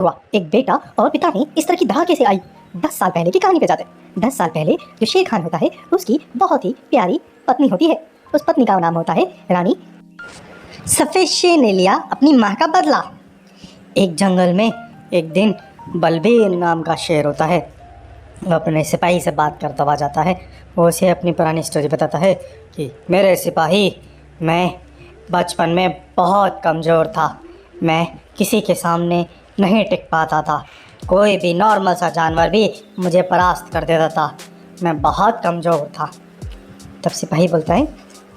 हुआ। एक बेटा और पिता में इस तरह की दाह कैसे आई? 10 साल पहले की कहानी पे जाते हैं। 10 साल पहले जो शेर खान होता है उसकी बहुत ही प्यारी पत्नी होती है। उस पत्नी का नाम होता है रानी। सफेद शेर ने लिया अपनी माँ का बदला। एक जंगल में एक दिन बलबीर नाम का शेर होता है। वो अपने सिपाही से बात करता हुआ जाता है। वो उसे अपनी पुरानी स्टोरी बताता है कि मेरे सिपाही, मैं बचपन में बहुत कमज़ोर था। मैं किसी के सामने नहीं टिक पाता था। कोई भी नॉर्मल सा जानवर भी मुझे परास्त कर देता था। मैं बहुत कमज़ोर था। तब सिपाही बोलता है,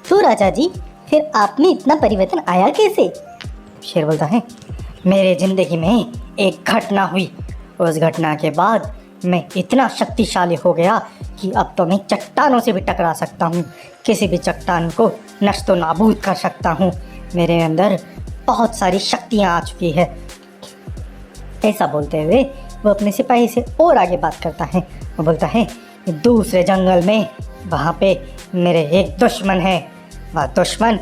तो राजा जी, फिर आप में इतना परिवर्तन आया कैसे? शेर बोलता है, मेरे ज़िंदगी में एक घटना हुई। उस घटना के बाद मैं इतना शक्तिशाली हो गया कि अब तो मैं चट्टानों से भी टकरा सकता हूँ। किसी भी चट्टान को नष्तो नाबूद कर सकता हूँ। मेरे अंदर बहुत सारी शक्तियाँ आ चुकी है। ऐसा बोलते हुए वो अपने सिपाही से और आगे बात करता है। वो बोलता है, दूसरे जंगल में वहाँ पे मेरे एक दुश्मन है। वह दुश्मन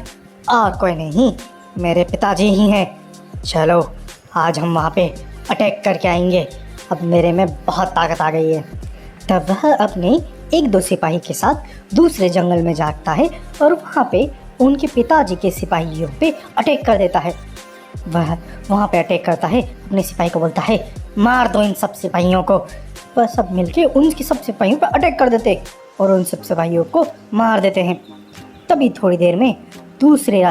और कोई नहीं, मेरे पिताजी ही हैं। चलो आज हम वहाँ पे अटैक करके आएंगे। अब मेरे में बहुत ताकत आ गई है। तब वह अपने एक दो सिपाही के साथ दूसरे जंगल में जाता है और वहाँ पे उनके पिताजी के सिपाहियों पे अटैक कर देता है। वह वहाँ पे अटैक करता है, अपने सिपाही को बोलता है, मार दो इन सब सिपाहियों को। वह सब मिलके उनके सब सिपाहियों पर अटैक कर देते और उन सब सिपाहियों को मार देते हैं। तभी थोड़ी देर में दूसरे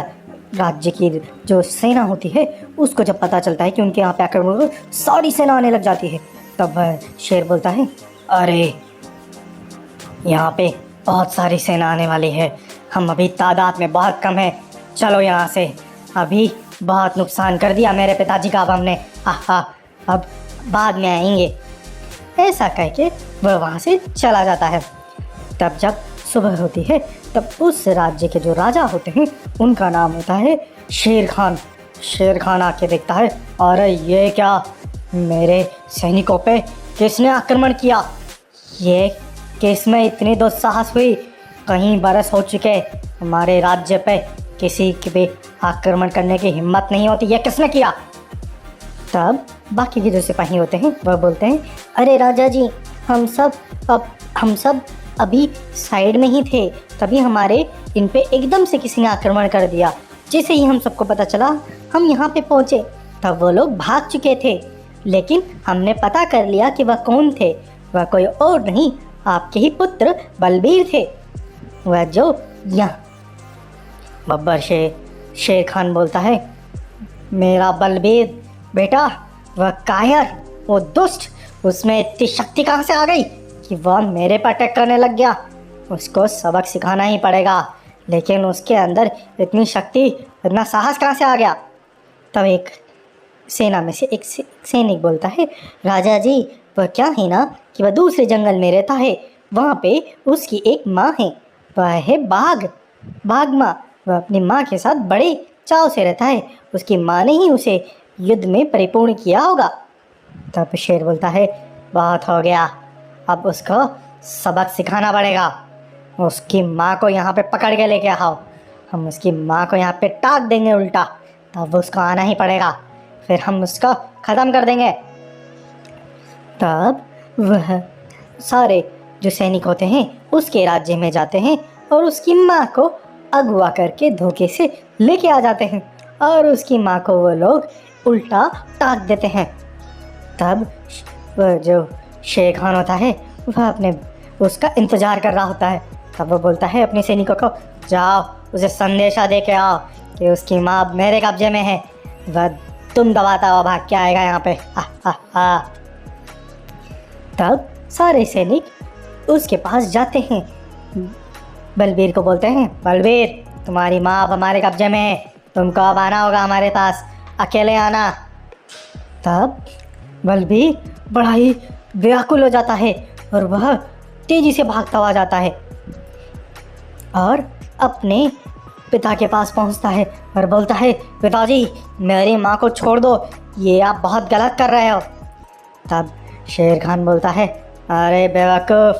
राज्य की जो सेना होती है उसको जब पता चलता है कि उनके यहाँ पे आक्रमण सारी सेना आने लग जाती है, तब वह शेर बोलता है, अरे यहाँ पे बहुत सारी सेना आने वाली है। हम अभी तादाद में बहुत कम है। चलो यहाँ से, अभी बहुत नुकसान कर दिया मेरे पिताजी का अब हमने, अब बाद में आएंगे। ऐसा कह के वह वहाँ से चला जाता है। तब जब सुबह होती है तब उस राज्य के जो राजा होते हैं उनका नाम होता है शेर खान। शेर खान आके देखता है, अरे ये क्या, मेरे सैनिकों पे किसने आक्रमण किया? ये किस में इतनी दुस्साहस हुई? कहीं बरस हो चुके हमारे राज्य पे किसी के भी आक्रमण करने की हिम्मत नहीं होती, ये किसने किया? तब बाकी के जो सिपाही होते हैं वह बोलते हैं, अरे राजा जी, हम सब अभी साइड में ही थे, तभी हमारे इन पे एकदम से किसी ने आक्रमण कर दिया। जैसे ही हम सबको पता चला हम यहाँ पे पहुँचे, तब वो लोग भाग चुके थे, लेकिन हमने पता कर लिया कि वह कौन थे। वह कोई और नहीं, आपके ही पुत्र बलबीर थे। वह जो यहाँ बब्बर शेर खान बोलता है, मेरा बलबीर बेटा, वह कायर, वो दुष्ट, उसमें इतनी शक्ति कहाँ से आ गई कि वह मेरे पर अटैक करने लग गया? उसको सबक सिखाना ही पड़ेगा। लेकिन उसके अंदर इतनी शक्ति, इतना साहस कहाँ से आ गया? तब एक सेना में से एक सैनिक बोलता है, राजा जी, वह क्या है ना कि वह दूसरे जंगल में रहता है। वहाँ पे उसकी एक माँ है, वह है बाघ माँ। वह अपनी माँ के साथ बड़े चाव से रहता है। उसकी माँ ने ही उसे युद्ध में परिपूर्ण किया होगा। तब शेर बोलता है, बहुत हो गया, अब उसको सबक सिखाना पड़ेगा। उसकी माँ को यहाँ पे पकड़ के लेके आओ। हम उसकी माँ को यहाँ पे टाक देंगे उल्टा, तब उसको आना ही पड़ेगा, फिर हम उसको ख़त्म कर देंगे। तब वह सारे जो सैनिक होते हैं उसके राज्य में जाते हैं और उसकी माँ को अगवा करके धोखे से लेके आ जाते हैं और उसकी माँ को वो लोग उल्टा टाक देते हैं। तब वह जो शेर खान होता है वह उसका इंतज़ार कर रहा होता है। तब वो बोलता है अपने सैनिकों को, जाओ उसे संदेशा दे के आओ कि उसकी माँ अब मेरे कब्जे में है। वह तुम दबाता हुआ भाग के आएगा यहाँ पे। तब सारे सैनिक उसके पास जाते हैं। बलबीर को बोलते हैं, बलबीर, तुम्हारी माँ अब हमारे कब्जे में है, तुमको अब आना होगा हमारे पास, अकेले आना। तब बलबीर बड़ा ही व्याकुल हो जाता है और वह तेज़ी से भागता हुआ जाता है और अपने पिता के पास पहुंचता है और बोलता है, पिताजी, मेरी माँ को छोड़ दो, ये आप बहुत गलत कर रहे हो। तब शेर खान बोलता है, अरे बेवकूफ़,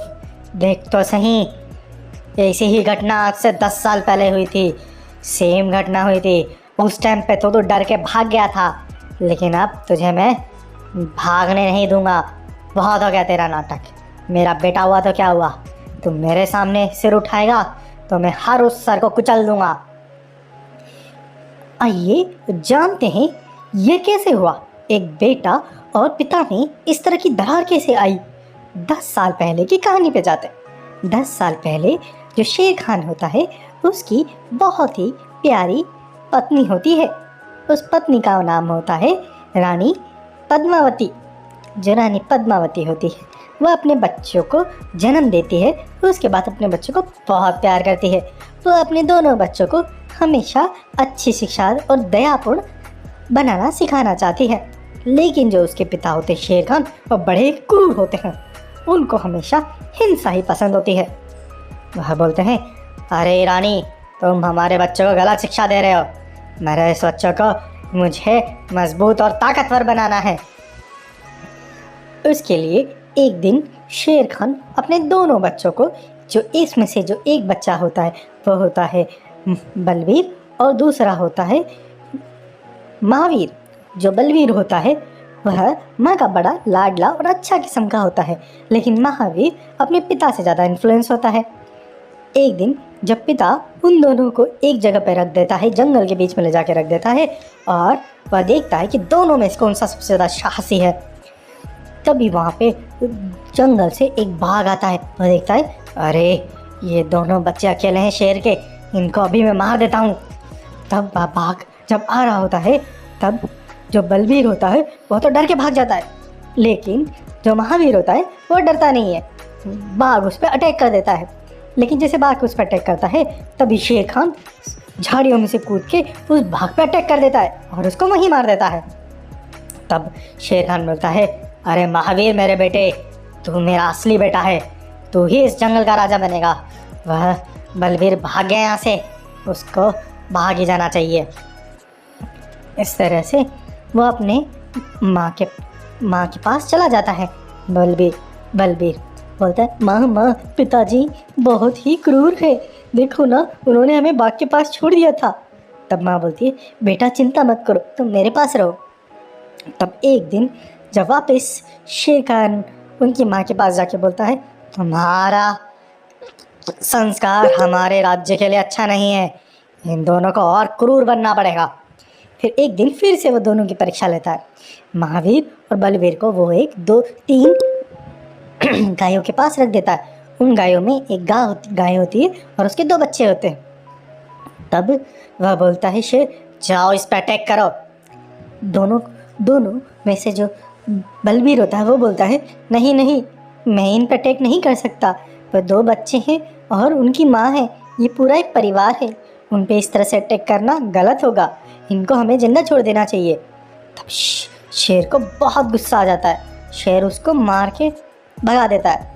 देख तो सही, ऐसी ही घटना आज से 10 साल पहले हुई थी। सेम घटना हुई थी। उस टाइम पे तो डर के भाग गया था, लेकिन अब तुझे मैं भागने नहीं दूंगा। बहुत हो गया तेरा नाटक। मेरा बेटा हुआ तो क्या हुआ, तुम मेरे सामने सिर उठाएगा तो मैं हर उस सर को कुचल दूंगा। आइए जानते हैं ये कैसे हुआ। एक बेटा और पिता में इस तरह की दरार कैसे आई। 10 साल पहले की कहानी पे जाते हैं। 10 साल पहले जो शेर खान होता है उसकी बहुत ही प्यारी पत्नी होती है। उस पत्नी का नाम होता है रानी पद्मावती। जो रानी पद्मावती होती है वह अपने बच्चों को जन्म देती है। उसके बाद अपने बच्चों को बहुत प्यार करती है। वह अपने दोनों बच्चों को हमेशा अच्छी शिक्षा और दयापूर्ण बनाना सिखाना चाहती है। लेकिन जो उसके पिता होते हैं शेर खान, वह बड़े क्रूर होते हैं। उनको हमेशा हिंसा ही पसंद होती है। वह बोलते हैं, अरे रानी, तुम हमारे बच्चों को गलत शिक्षा दे रहे हो। मेरे इस बच्चों को मुझे मजबूत और ताकतवर बनाना है। उसके लिए एक दिन शेर खान अपने दोनों बच्चों को, जो इसमें से जो एक बच्चा होता है वो होता है बलवीर और दूसरा होता है महावीर। जो बलवीर होता है वह माँ का बड़ा लाडला और अच्छा किस्म का होता है, लेकिन महावीर अपने पिता से ज़्यादा इन्फ्लुएंस होता है। एक दिन जब पिता उन दोनों को एक जगह पर रख देता है, जंगल के बीच में ले जाके रख देता है, और वह देखता है कि दोनों में से कौन सा सबसे ज़्यादा साहसी है। तभी वहाँ पे जंगल से एक बाघ आता है। वह देखता है, अरे ये दोनों बच्चे अकेले हैं शेर के, इनको अभी मैं मार देता हूँ। तब वह बाघ जब आ रहा होता है तब जो बलवीर होता है वह तो डर के भाग जाता है, लेकिन जो महावीर होता है वह डरता नहीं है। बाघ उस पर अटैक कर देता है, लेकिन जैसे बाघ उस पर अटैक करता है तभी शेर खान झाड़ियों में से कूद के उस बाघ पर अटैक कर देता है और उसको वहीं मार देता है। तब शेर खान बोलता है, अरे महावीर मेरे बेटे, तू मेरा असली बेटा है, तू ही इस जंगल का राजा बनेगा। वह बलवीर भाग गया यहाँ से, उसको भाग ही जाना चाहिए। इस तरह से वह अपने माँ के पास चला जाता है। बलवीर बोलता है, माँ पिताजी बहुत ही क्रूर है, देखो ना उन्होंने हमें बाघ के पास छोड़ दिया था। तब माँ बोलती है, बेटा चिंता मत करो, तुम मेरे पास रहो। तब एक दिन जब वापस शेर खान उनकी माँ के पास जाके बोलता है, तुम्हारा संस्कार हमारे राज्य के लिए अच्छा नहीं है, इन दोनों को और क्रूर बनना पड़ेगा। फिर एक दिन फिर से वो दोनों की परीक्षा लेता है। महावीर और बलवीर को वो 1, 2, 3 गायों के पास रख देता है। उन गायों में एक गाय होती है और उसके 2 बच्चे होते हैं। तब वह बोलता है, शेर जाओ इस पर अटैक करो। दोनों में से जो बलवीर होता है वो बोलता है, नहीं मैं इन पर अटैक नहीं कर सकता, वह 2 बच्चे हैं और उनकी माँ है, ये पूरा एक परिवार है, उन पे इस तरह से अटैक करना गलत होगा, इनको हमें जिंदा छोड़ देना चाहिए। तब शेर को बहुत गुस्सा आ जाता है। शेर उसको मार के भगा देता है।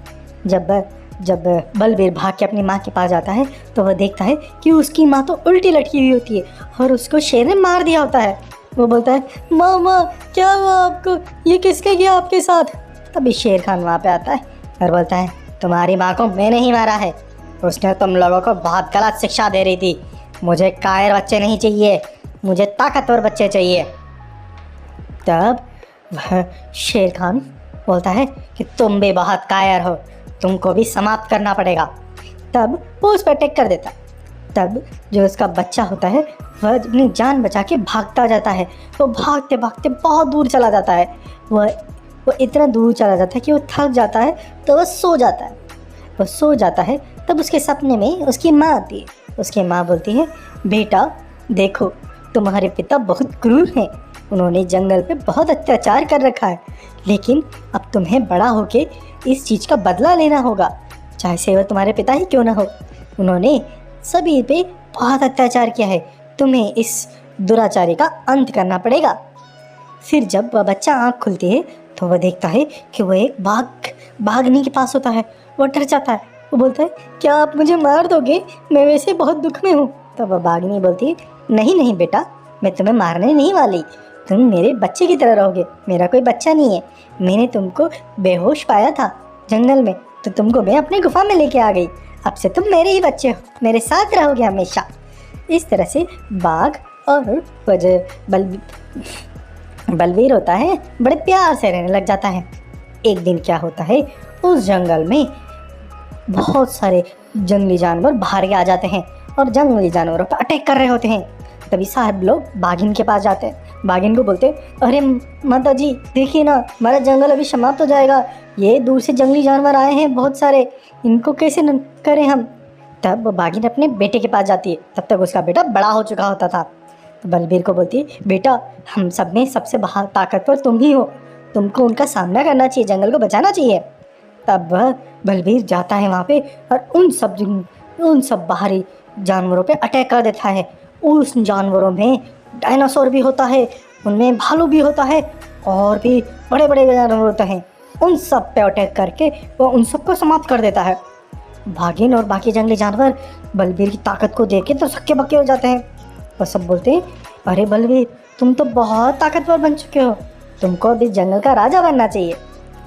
जब बलवीर भाग के अपनी माँ के पास जाता है तो वह देखता है कि उसकी माँ तो उल्टी लटकी हुई होती है और उसको शेर ने मार दिया होता है। वो बोलता है, माँ क्या हुआ आपको, ये किसके गया आपके साथ। तभी शेर खान वहाँ पे आता है और बोलता है, तुम्हारी माँ को मैंने ही मारा है, उसने तुम लोगों को बहुत गलत शिक्षा दे रही थी। मुझे कायर बच्चे नहीं चाहिए, मुझे ताकतवर बच्चे चाहिए। तब वह शेर खान बोलता है कि तुम भी बहुत कायर हो, तुमको भी समाप्त करना पड़ेगा। तब वो उस पर अटैक कर देता है। तब जो उसका बच्चा होता है वह अपनी जान बचा के भागता जाता है। वो भागते भागते बहुत दूर चला जाता है। वो इतना दूर चला जाता है कि वो थक जाता है, तो वह सो जाता है। तब उसके सपने में उसकी माँ आती है। उसकी माँ बोलती है, बेटा देखो तुम्हारे पिता बहुत क्रूर हैं, उन्होंने जंगल पे बहुत अत्याचार कर रखा है, लेकिन अब तुम्हें बड़ा होके इस चीज़ का बदला लेना होगा, चाहे से वह तुम्हारे पिता ही क्यों ना हो। उन्होंने सभी पे बहुत अत्याचार किया है, तुम्हें इस दुराचारी का अंत करना पड़ेगा। फिर जब वह बच्चा आँख खुलती है तो वह देखता है कि वह एक बाघनी के पास होता है। वो डर जाता है। वो बोलता है, क्या आप मुझे मार दोगे, मैं वैसे बहुत दुख में हूँ। तो वह बाघनी बोलती है, नहीं बेटा, मैं तुम्हें मारने नहीं वाली, तुम मेरे बच्चे की तरह रहोगे। मेरा कोई बच्चा नहीं है, मैंने तुमको बेहोश पाया था जंगल में, तो तुमको मैं अपनी गुफा में लेके आ गई। अब से तुम मेरे ही बच्चे हो, मेरे साथ रहोगे हमेशा। इस तरह से बाघ और बलवीर होता है बड़े प्यार से रहने लग जाता है। एक दिन क्या होता है, उस जंगल में बहुत सारे जंगली जानवर बाहर आ जाते हैं और जंगली जानवरों पर अटैक कर रहे होते हैं। तभी साहब लोग बाघिन के पास जाते हैं। बाघिन को बोलते, अरे माता जी देखिए ना, हमारा जंगल अभी समाप्त हो जाएगा, ये दूर से जंगली जानवर आए हैं बहुत सारे, इनको कैसे करें हम। तब वो बाघिन अपने बेटे के पास जाती है। तब तक उसका बेटा बड़ा हो चुका होता था। तो बलबीर को बोलती है, बेटा हम सब में सबसे बाहर ताकतवर तुम ही हो, तुमको उनका सामना करना चाहिए, जंगल को बचाना चाहिए। तब वह बलबीर जाता है वहाँ पे और उन सब बाहरी जानवरों पे अटैक कर देता है। उस जानवरों में डायनासोर भी होता है, उनमें भालू भी होता है और भी बड़े बड़े जानवर होते हैं। उन सब पे अटैक करके वो उन सबको समाप्त कर देता है। भागिन और बाकी जंगली जानवर बलबीर की ताकत को देख के तो सक्के बक्के हो जाते हैं। वो सब बोलते हैं, अरे बलबीर तुम तो बहुत ताकतवर बन चुके हो, तुमको अभी जंगल का राजा बनना चाहिए।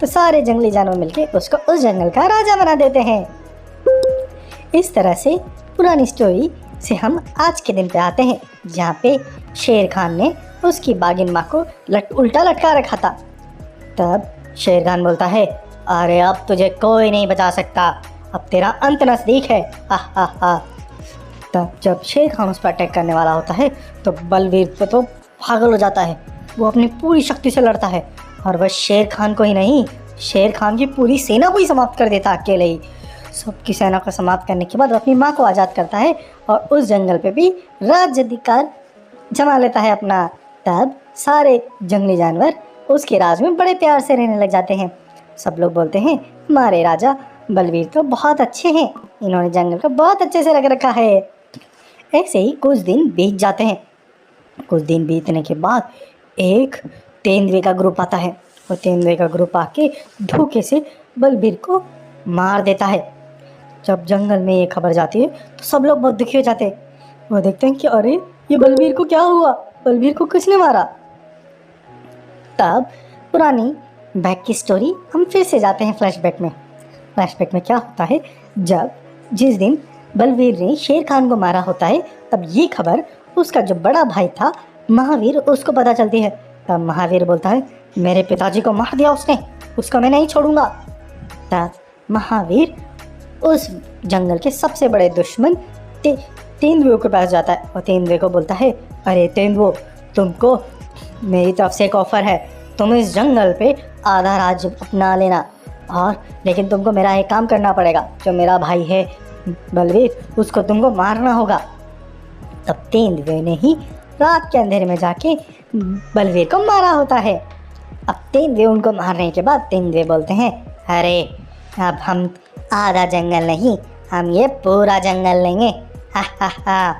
तो सारे जंगली जानवर मिलके उसको उस जंगल का राजा बना देते हैं। इस तरह से पुरानी स्टोरी से हम आज के दिन पे आते हैं, जहाँ पे शेर खान ने उसकी बागिन माँ को उल्टा लटका रखा था। तब शेर खान बोलता है, अरे अब तुझे कोई नहीं बचा सकता, अब तेरा अंत नजदीक है, हा हा हा। तब जब शेर खान उस पर अटैक करने वाला होता है तो बलवीर तो पागल हो जाता है। वो अपनी पूरी शक्ति से लड़ता है और वह शेर खान को ही नहीं, शेर खान की पूरी सेना को ही समाप्त कर देता अकेले ही। सबकी सेना को समाप्त करने के बाद वो अपनी माँ को आज़ाद करता है और उस जंगल पे भी राज्याधिकार जमा लेता है अपना। तब सारे जंगली जानवर उसके राज में बड़े प्यार से रहने लग जाते हैं। सब लोग बोलते हैं, हमारे राजा बलवीर तो बहुत अच्छे हैं, इन्होंने जंगल को बहुत अच्छे से रख रखा है। ऐसे ही कुछ दिन बीत जाते हैं। कुछ दिन बीतने के बाद एक तेंदुए का ग्रुप आता है। वो तेंदुए का ग्रुप आके धोखे से बलबीर को मार देता है। जब जंगल में ये खबर जाती है तो सब लोग बहुत दुखी हो जाते हैं। वो देखते हैं कि अरे ये बलबीर को क्या हुआ, बलबीर को किसने मारा। तब पुरानी बैक की स्टोरी हम फिर से जाते हैं फ्लैशबैक में। फ्लैशबैक में क्या होता है, जब जिस दिन बलवीर ने शेर खान को मारा होता है, तब ये खबर उसका जो बड़ा भाई था महावीर, उसको पता चलती है। तब महावीर बोलता है, मेरे पिताजी को मार दिया उसने, उसको मैं नहीं छोड़ूंगा। तब महावीर उस जंगल के सबसे बड़े दुश्मन तेंदुए के पास जाता है और तेंदुए को बोलता है, अरे तेंदुओ, तुमको मेरी तरफ से एक ऑफर है, तुम इस जंगल पे आधा राज्य अपना लेना, और लेकिन तुमको मेरा एक काम करना पड़ेगा, जो मेरा भाई है बलवीर, उसको तुमको मारना होगा। तब तेंदुए ने ही रात के अंधेरे में जाके बलवीर को मारा होता है। अब तेंदुए उनको मारने के बाद तेंदुए बोलते हैं, अरे अब हम आधा जंगल नहीं, हम ये पूरा जंगल लेंगे, हा हा हा।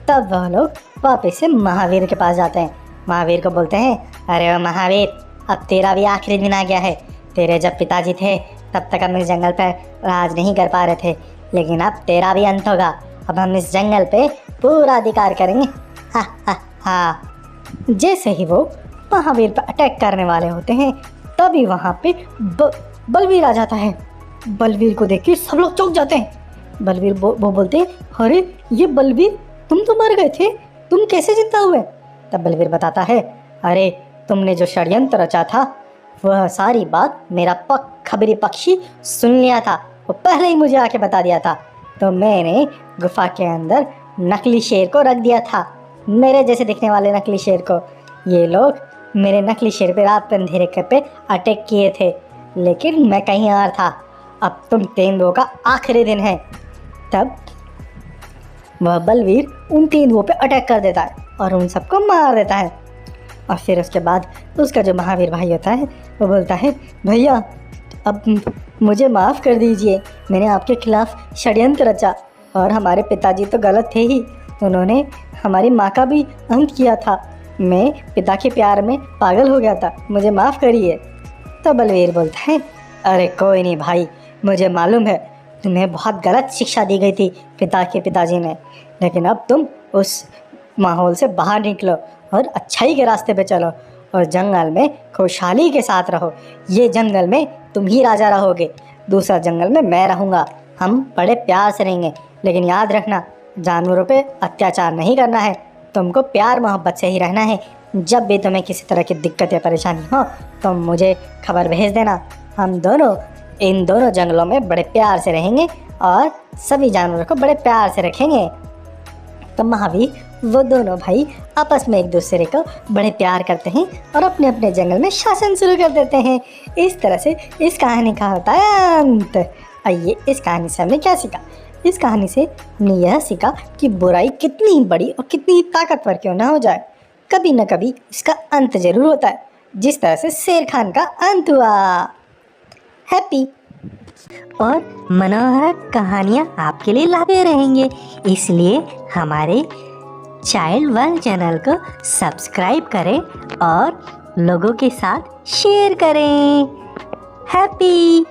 तब वह लोग वापस से महावीर के पास जाते हैं। महावीर को बोलते हैं, अरे महावीर, अब तेरा भी आखिरी दिन आ गया है। तेरे जब पिताजी थे तब तक हम इस जंगल पर राज नहीं कर पा रहे थे, लेकिन अब तेरा भी अंत होगा। अब हम इस जंगल पे पूरा अधिकार करेंगे, हा हा हा। जैसे ही वो महावीर पर अटैक करने वाले होते हैं, तभी वहाँ पे बलवीर आ जाता है। बलवीर को देख के सब लोग चौंक जाते हैं। बलवीर वो बोलते हैं, अरे ये बलवीर, तुम तो मर गए थे, तुम कैसे जिंदा हुए। तब बलवीर बताता है, अरे तुमने जो षड्यंत्र रचा था वह सारी बात मेरा खबरी पक्षी सुन लिया था, वो पहले ही मुझे आके बता दिया था। तो मैंने गुफा के अंदर नकली शेर को रख दिया था, मेरे जैसे दिखने वाले नकली शेर को। ये लोग मेरे नकली शेर पे रात पे अंधेरे पे अटैक किए थे, लेकिन मैं कहीं और था। अब तुम तेंदुओं का आखिरी दिन है। तब वह बलवीर उन तेंदुओं पे अटैक कर देता है और उन सबको मार देता है। और फिर उसके बाद उसका जो महावीर भाई होता है वो बोलता है, भैया अब मुझे माफ़ कर दीजिए, मैंने आपके खिलाफ़ षड्यंत्र रचा और हमारे पिताजी तो गलत थे ही, उन्होंने हमारी माँ का भी अंत किया था, मैं पिता के प्यार में पागल हो गया था, मुझे माफ़ करिए। तब बलवीर बोलता है, अरे कोई नहीं भाई, मुझे मालूम है तुम्हें बहुत गलत शिक्षा दी गई थी पिताजी ने, लेकिन अब तुम उस माहौल से बाहर निकलो और अच्छाई के रास्ते पे चलो और जंगल में खुशहाली के साथ रहो। ये जंगल में तुम ही राजा रहोगे, दूसरा जंगल में मैं रहूँगा, हम बड़े प्यार से रहेंगे, लेकिन याद रखना जानवरों पे अत्याचार नहीं करना है, तुमको प्यार मोहब्बत से ही रहना है, जब भी तुम्हें किसी तरह की दिक्कत या परेशानी हो तो मुझे खबर भेज देना। हम दोनों इन दोनों जंगलों में बड़े प्यार से रहेंगे और सभी जानवरों को बड़े प्यार से रखेंगे। तो महावीर वो दोनों भाई आपस में एक दूसरे को बड़े प्यार करते हैं और अपने अपने जंगल में शासन शुरू कर देते हैं। इस तरह से इस कहानी का होता है अंत। आइए, इस कहानी से हमने क्या सीखा? इस कहानी से हमने यह सीखा कि बुराई कितनी बड़ी और कितनी ताकतवर क्यों ना हो जाए, कभी न कभी इसका अंत जरूर होता है, जिस तरह से शेर खान का अंत हुआ। हैप्पी और मनोहर कहानियाँ आपके लिए लाते रहेंगे, इसलिए हमारे चाइल्ड वर्ल्ड चैनल को सब्सक्राइब करें और लोगों के साथ शेयर करें। हैप्पी।